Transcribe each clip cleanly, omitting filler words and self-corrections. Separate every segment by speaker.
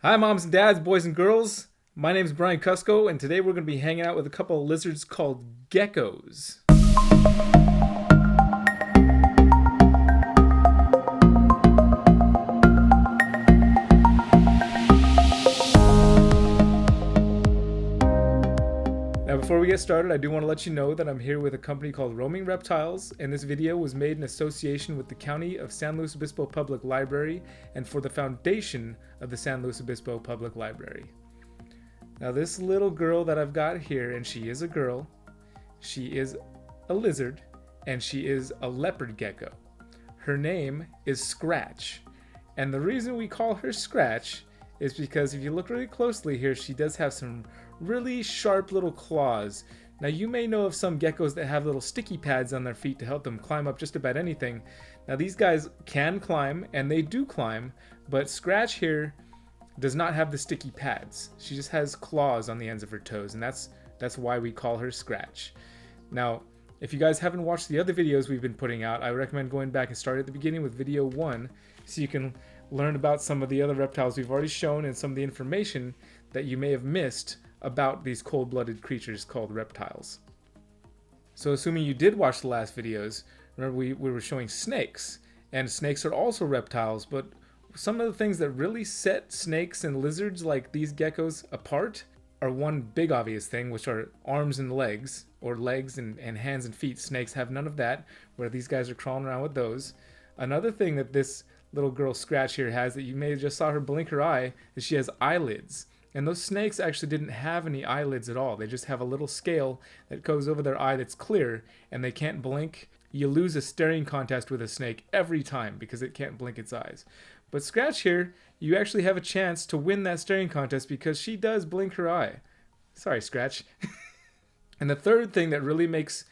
Speaker 1: Hi, moms and dads, boys and girls. My name is Brian Kusko, and today we're going to be hanging out with a couple of lizards called geckos. Now, before we get started, I do want to let you know that I'm here with a company called Roaming Reptiles, and this video was made in association with the County of San Luis Obispo Public Library and for the foundation of the San Luis Obispo Public Library. Now, this little girl that I've got here, and she is a girl, she is a lizard, and she is a leopard gecko. Her name is Scratch, and the reason we call her Scratch is because if you look really closely here, she does have some really sharp little claws. Now, you may know of some geckos that have little sticky pads on their feet to help them climb up just about anything. Now, these guys can climb, and they do climb, but Scratch here does not have the sticky pads. She just has claws on the ends of her toes, and that's why we call her Scratch. Now, if you guys haven't watched the other videos we've been putting out, I recommend going back and start at the beginning with video 1 so you can learn about some of the other reptiles we've already shown and some of the information that you may have missed about these cold-blooded creatures called reptiles. So assuming you did watch the last videos, remember we were showing snakes, and snakes are also reptiles, but some of the things that really set snakes and lizards like these geckos apart are one big obvious thing, which are arms and legs, or legs and hands and feet. Snakes have none of that, where these guys are crawling around with those. Another thing that this little girl Scratch here has that you may have just saw her blink her eye is she has eyelids. And those snakes actually didn't have any eyelids at all. They just have a little scale that goes over their eye that's clear, and they can't blink. You lose a staring contest with a snake every time because it can't blink its eyes. But Scratch here, you actually have a chance to win that staring contest because she does blink her eye. Sorry, Scratch. And the third thing that really makes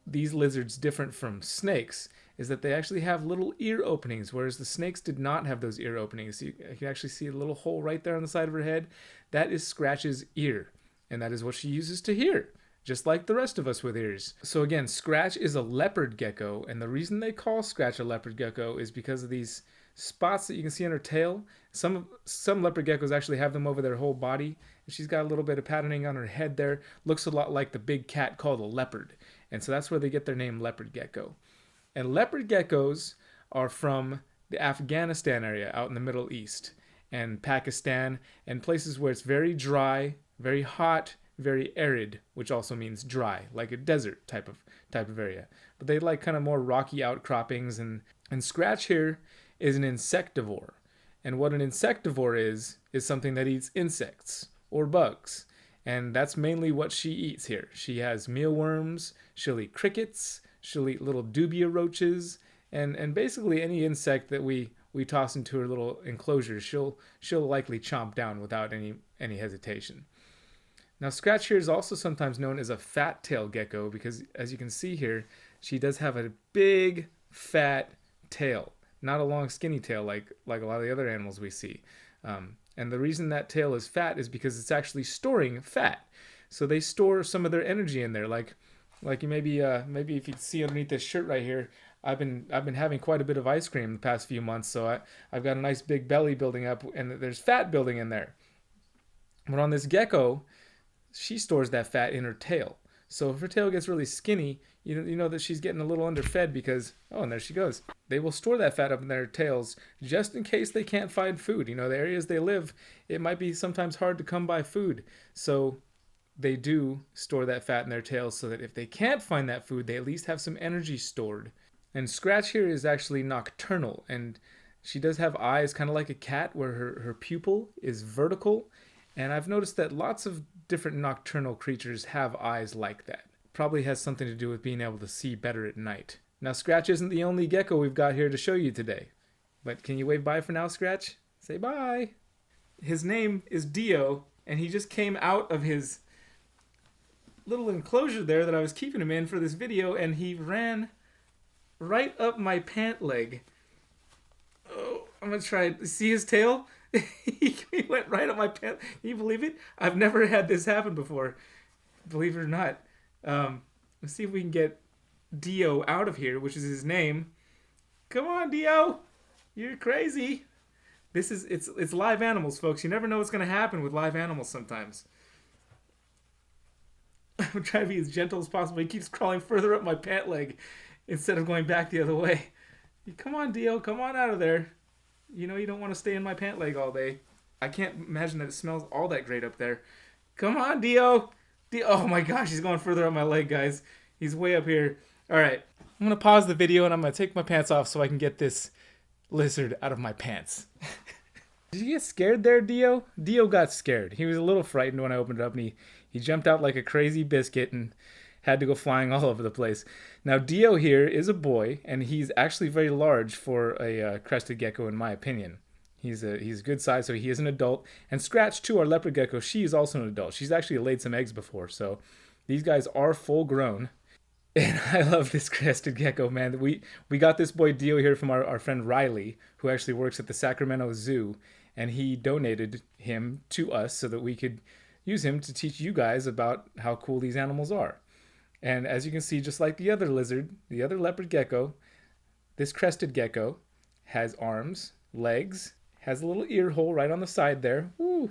Speaker 1: these lizards different from snakes is that they actually have little ear openings, whereas the snakes did not have those ear openings. You can actually see a little hole right there on the side of her head. That is Scratch's ear, and that is what she uses to hear, just like the rest of us with ears. So again, Scratch is a leopard gecko, and the reason they call Scratch a leopard gecko is because of these spots that you can see on her tail. Some leopard geckos actually have them over their whole body, and she's got a little bit of patterning on her head there. Looks a lot like the big cat called a leopard, and so that's where they get their name leopard gecko. And leopard geckos are from the Afghanistan area out in the Middle East and Pakistan and places where it's very dry, very hot, very arid, which also means dry, like a desert type of area. But they like kind of more rocky outcroppings, and Scratch here is an insectivore. And what an insectivore is something that eats insects or bugs. And that's mainly what she eats here. She has mealworms, she'll eat crickets, she'll eat little dubia roaches, and basically any insect that we toss into her little enclosure, she'll likely chomp down without any hesitation. Now, Scratch here is also sometimes known as a fat-tailed gecko because, as you can see here, she does have a big, fat tail. Not a long, skinny tail like a lot of the other animals we see. And the reason that tail is fat is because it's actually storing fat. So they store some of their energy in there, like you maybe if you see underneath this shirt right here, I've been having quite a bit of ice cream the past few months, so I've got a nice big belly building up, and there's fat building in there. But on this gecko, she stores that fat in her tail. So if her tail gets really skinny, you know that she's getting a little underfed because, oh, and there she goes. They will store that fat up in their tails just in case they can't find food. You know, the areas they live, it might be sometimes hard to come by food. So they do store that fat in their tails so that if they can't find that food, they at least have some energy stored. And Scratch here is actually nocturnal, and she does have eyes kind of like a cat where her pupil is vertical. And I've noticed that lots of different nocturnal creatures have eyes like that. Probably has something to do with being able to see better at night. Now, Scratch isn't the only gecko we've got here to show you today. But can you wave bye for now, Scratch? Say bye. His name is Dio, and he just came out of his little enclosure there that I was keeping him in for this video, and he ran right up my pant leg. Oh, I'm gonna try. See his tail? He went right up my pant. Can you believe it? I've never had this happen before, believe it or not. Let's see if we can get Dio out of here, which is his name. Come on, Dio. You're crazy. It's live animals, folks. You never know what's gonna happen with live animals sometimes. I'm trying to be as gentle as possible. He keeps crawling further up my pant leg instead of going back the other way. Come on, Dio. Come on out of there. You know you don't want to stay in my pant leg all day. I can't imagine that it smells all that great up there. Come on, Dio. Oh my gosh, he's going further up my leg, guys. He's way up here. All right. I'm going to pause the video and I'm going to take my pants off so I can get this lizard out of my pants. Did you get scared there, Dio? Dio got scared. He was a little frightened when I opened it up, and he jumped out like a crazy biscuit and had to go flying all over the place. Now, Dio here is a boy, and he's actually very large for a crested gecko, in my opinion. He's a good size, so he is an adult. And Scratch, too, our leopard gecko, she is also an adult. She's actually laid some eggs before, so these guys are full grown. And I love this crested gecko, man. We got this boy Dio here from our friend Riley, who actually works at the Sacramento Zoo, and he donated him to us so that we could use him to teach you guys about how cool these animals are. And as you can see, just like the other lizard, the other leopard gecko, this crested gecko has arms, legs, has a little ear hole right on the side there. Woo!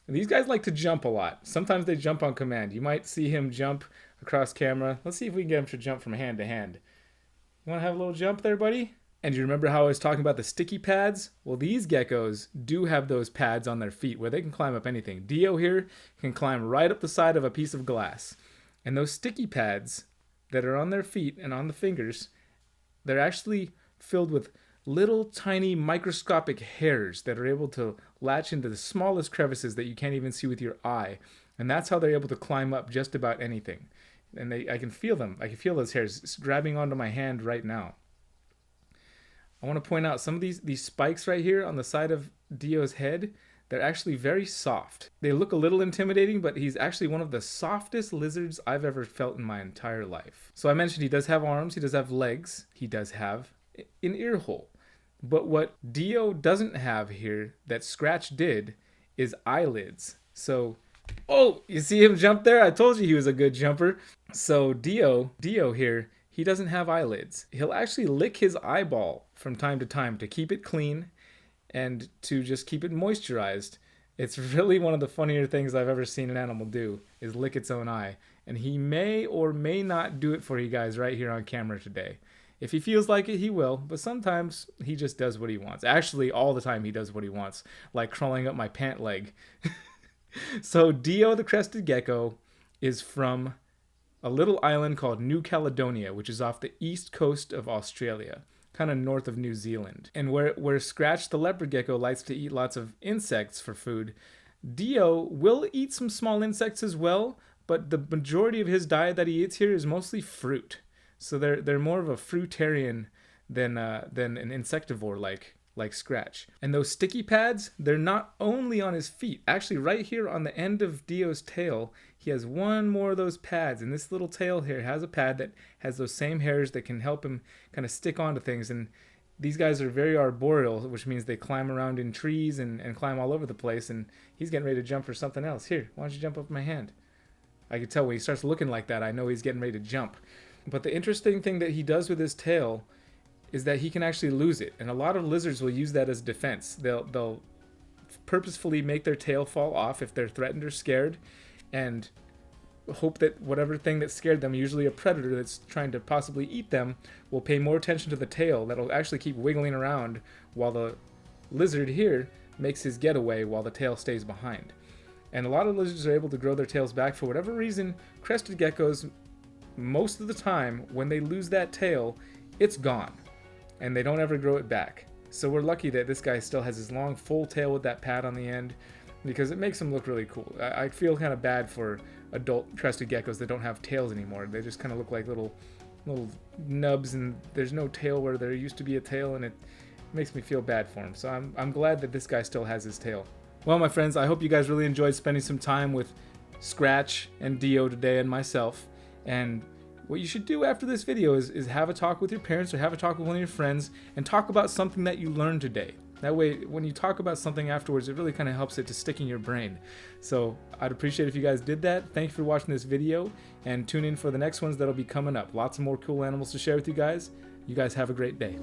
Speaker 1: And these guys like to jump a lot. Sometimes they jump on command. You might see him jump across camera. Let's see if we can get him to jump from hand to hand. You want to have a little jump there, buddy? And you remember how I was talking about the sticky pads? Well, these geckos do have those pads on their feet where they can climb up anything. Dio here can climb right up the side of a piece of glass. And those sticky pads that are on their feet and on the fingers, they're actually filled with little tiny microscopic hairs that are able to latch into the smallest crevices that you can't even see with your eye. And that's how they're able to climb up just about anything. And I can feel them. I can feel those hairs grabbing onto my hand right now. I want to point out some of these spikes right here on the side of Dio's head. They're actually very soft. They look a little intimidating, but he's actually one of the softest lizards I've ever felt in my entire life. So I mentioned he does have arms, he does have legs, he does have an ear hole. But what Dio doesn't have here that Scratch did is eyelids. So, oh, you see him jump there? I told you he was a good jumper. So Dio here, he doesn't have eyelids. He'll actually lick his eyeball from time to time to keep it clean and to just keep it moisturized. It's really one of the funnier things I've ever seen an animal do, is lick its own eye. And he may or may not do it for you guys right here on camera today. If he feels like it, he will, but sometimes he just does what he wants. Actually, all the time he does what he wants, like crawling up my pant leg. So Dio the crested gecko is from a little island called New Caledonia, which is off the east coast of Australia, kind of north of New Zealand. And where Scratch the leopard gecko likes to eat lots of insects for food, Dio will eat some small insects as well, but the majority of his diet that he eats here is mostly fruit. So they're more of a fruitarian than an insectivore like Scratch. And those sticky pads, they're not only on his feet. Actually, right here on the end of Dio's tail, he has one more of those pads. And this little tail here has a pad that has those same hairs that can help him kind of stick onto things. And these guys are very arboreal, which means they climb around in trees and climb all over the place. And he's getting ready to jump for something else. Here, why don't you jump up my hand? I can tell when he starts looking like that, I know he's getting ready to jump. But the interesting thing that he does with his tail is that he can actually lose it. And a lot of lizards will use that as defense. They'll purposefully make their tail fall off if they're threatened or scared, and hope that whatever thing that scared them, usually a predator that's trying to possibly eat them, will pay more attention to the tail. That'll actually keep wiggling around while the lizard here makes his getaway while the tail stays behind. And a lot of lizards are able to grow their tails back for whatever reason. Crested geckos, most of the time, when they lose that tail, it's gone, and they don't ever grow it back. So we're lucky that this guy still has his long, full tail with that pad on the end, because it makes him look really cool. I feel kind of bad for adult crested geckos that don't have tails anymore. They just kind of look like little nubs, and there's no tail where there used to be a tail, and it makes me feel bad for him. So I'm glad that this guy still has his tail. Well, my friends, I hope you guys really enjoyed spending some time with Scratch and Dio today and myself. And what you should do after this video is have a talk with your parents or have a talk with one of your friends and talk about something that you learned today. That way, when you talk about something afterwards, it really kind of helps it to stick in your brain. So I'd appreciate if you guys did that. Thank you for watching this video, and tune in for the next ones that'll be coming up. Lots of more cool animals to share with you guys. You guys have a great day.